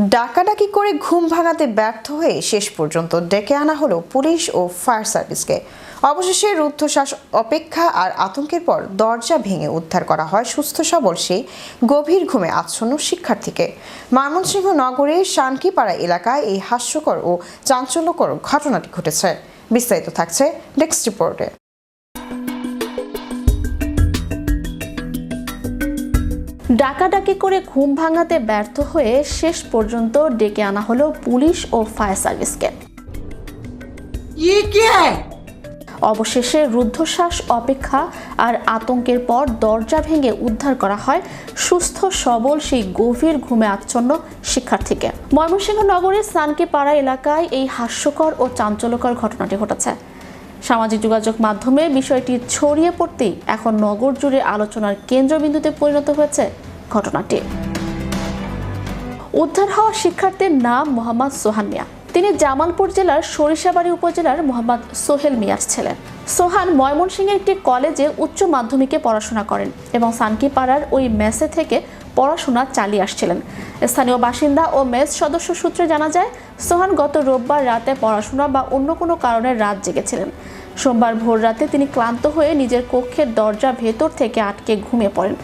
ডাকাডাকি করে ঘুম ভাঙাতে ব্যর্থ হয়ে শেষ পর্যন্ত ডেকে আনা হলো পুলিশ ও ফায়ার সার্ভিসকে। অবশেষে রুদ্ধশ্বাস অপেক্ষা আর আতঙ্কের পর দরজা ভেঙে উদ্ধার করা হয় সুস্থ সবল সেই গভীর ঘুমে আচ্ছন্ন শিক্ষার্থীকে। ময়মনসিংহ নগরের শানকিপাড়া এলাকায় এই হাস্যকর ও চাঞ্চল্যকর ঘটনাটি ঘটেছে। বিস্তারিত থাকছে নেক্সট রিপোর্টে। ডাকাডাকি করে ঘুম ভাঙাতে ব্যর্থ হয়ে শেষ পর্যন্ত ডেকে আনা হলো পুলিশ ও ফায়ার সার্ভিসকে। অবশেষে রুদ্ধশ্বাস অপেক্ষা আর আতঙ্কের পর দরজা ভেঙে উদ্ধার করা হয় সুস্থ সবল সেই গভীর ঘুমে আচ্ছন্ন শিক্ষার্থীকে। ময়মনসিংহ নগরের শানকিপাড়া এলাকায় এই হাস্যকর ও চাঞ্চল্যকর ঘটনাটি ঘটেছে। সামাজিক যোগাযোগ মাধ্যমে বিষয়টি ছড়িয়ে পড়তেই এখন নগর জুড়ে আলোচনার কেন্দ্রবিন্দুতে পরিণত হয়েছে ঘটনাটি। উদ্ধার হওয়া শিক্ষার্থীর নাম মোহাম্মদ সোহান মিয়া। তিনি জামালপুর জেলার সরিষাবাড়ি উপজেলার মোহাম্মদ সোহেল মিয়ার ছেলে। সোহান ময়মনসিংহের একটি কলেজে উচ্চ মাধ্যমিকে পড়াশোনা করেন এবং শানকিপাড়ার ওই মেসে থেকে পড়াশোনা চালিয়ে আসছিলেন। স্থানীয় বাসিন্দা ও মেস সদস্য সূত্রে জানা যায়, সোহান গত রোববার রাতে পড়াশোনা বা অন্য কোনো কারণে রাত জেগেছিলেন। সোমবার ভোর রাতে তিনি ক্লান্ত হয়ে নিজের কক্ষের দরজা ভেতর থেকে আটকে ঘুমিয়ে পড়েন।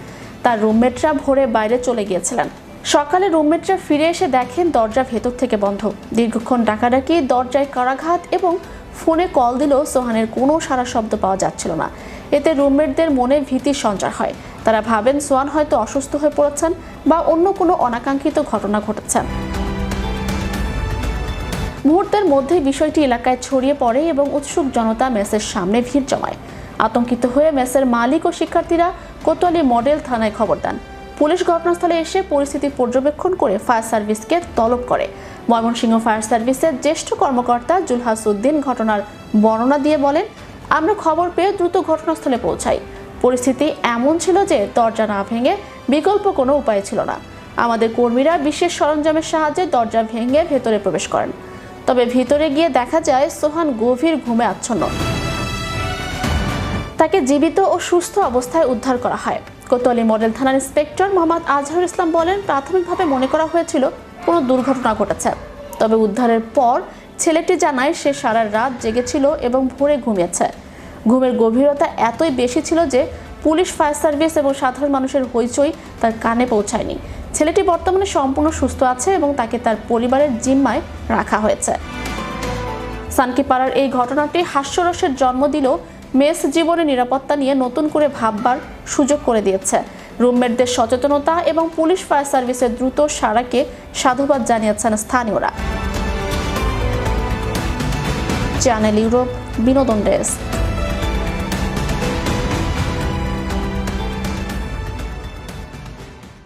তার রুমমেটরা ভোরে বাইরে চলে গিয়েছিলেন। সকালে রুমমেটরা ফিরে এসে দেখেন দরজা ভেতর থেকে বন্ধ। দীর্ঘক্ষণ ডাকাডাকি, দরজায় করাঘাত এবং ফোনে কল দিলেও সোহানের কোনো সাড়া শব্দ পাওয়া যাচ্ছিল না। এতে রুমমেটদের মনে ভীতির সঞ্চার হয়। তারা ভাবেন সোহান হয়তো অসুস্থ হয়ে পড়েছেন বা অন্য কোনো অনাকাঙ্ক্ষিত ঘটনা ঘটেছে। মুহূর্তের মধ্যেই বিষয়টি এলাকায় ছড়িয়ে পড়ে এবং উৎসুক জনতা মেসের সামনে ভিড় জমায়। আতঙ্কিত হয়ে মেসের মালিক ও শিক্ষার্থীরা কোতোয়ালি মডেল থানায় খবর দেন। পুলিশ ঘটনাস্থলে এসে পরিস্থিতি পর্যবেক্ষণ করে ফায়ার সার্ভিসকে তলব করে। ময়মনসিংহ ফায়ার সার্ভিসের জ্যেষ্ঠ কর্মকর্তা জুলহাস উদ্দিন ঘটনার বর্ণনা দিয়ে বলেন, আমরা খবর পেয়ে দ্রুত ঘটনাস্থলে পৌঁছাই। পরিস্থিতি এমন ছিল যে দরজা না ভেঙে বিকল্প কোনো উপায় ছিল না। আমাদের কর্মীরা বিশেষ সরঞ্জামের সাহায্যে দরজা ভেঙে ভেতরে প্রবেশ করেন। তবে ভিতরে গিয়ে দেখা যায় সোহান গভীর ঘুমে আচ্ছন্ন। তাকে জীবিত ও সুস্থ অবস্থায় উদ্ধার করা হয়। কোতোয়ালি মডেল থানার ইন্সপেক্টর মোহাম্মদ আজহারুল ইসলাম বলেন, প্রাথমিকভাবে মনে করা হয়েছিল কোনো দুর্ঘটনা ঘটেছে। তবে উদ্ধারের পর ছেলেটি জানায় সে সারা রাত জেগেছিল এবং ভোরে ঘুমিয়েছে। ঘুমের গভীরতা এতই বেশি ছিল যে পুলিশ, ফায়ার সার্ভিস এবং সাধারণ মানুষের হইচই তার কানে পৌঁছায়নি। ছেলেটি বর্তমানে সম্পূর্ণ সুস্থ আছে এবং তাকে তার পরিবারের জিম্মায় রাখা হয়েছে। শানকিপাড়ার এই ঘটনাটি হাস্যরসের জন্ম দিলেও মেস জীবনের নিরাপত্তা নিয়ে নতুন করে ভাববার সুযোগ করে দিয়েছে। রুমমেটদের সচেতনতা এবং পুলিশ, ফায়ার সার্ভিসের দ্রুত সাড়াকে সাধুবাদ জানিয়েছেন স্থানীয়রা। চ্যানেল ইউরোপ, বিনোদন ডেস্ক।